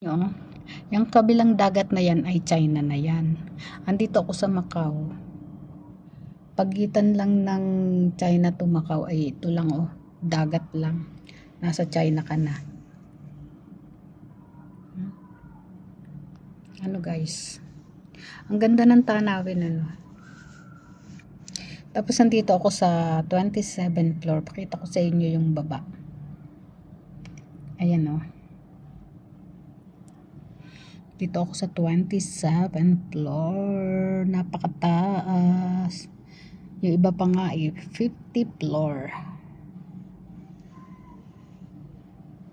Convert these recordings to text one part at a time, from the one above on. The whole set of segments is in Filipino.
Oh. Yung kabilang dagat na yan ay China na yan. Andito ako sa Macau. Pagitan lang ng China to Macau ay ito lang oh. Dagat lang. Nasa China ka na. Ano guys. Ang ganda ng tanawin ano. Tapos nandito ako sa 27th floor. Pakita ko sa inyo yung baba. Ayan oh. Dito ako sa 27th floor. Napakataas. Yung iba pa nga eh, 50th floor.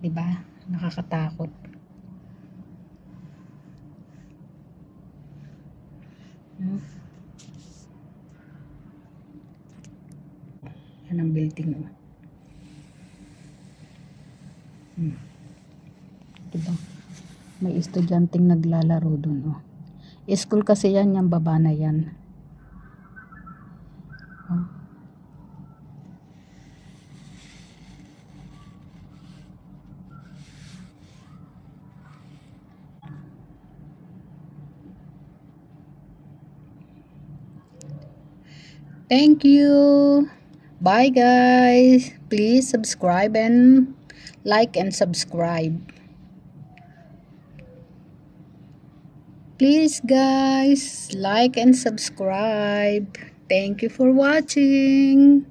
Diba? Nakakatakot. Yan ang building. Diba? May estudyanteng naglalaro dun. Oh. School kasi yan, yung baba na yan. Oh. Thank you. Bye guys. Please subscribe and like and subscribe. Please guys, like and subscribe. Thank you for watching.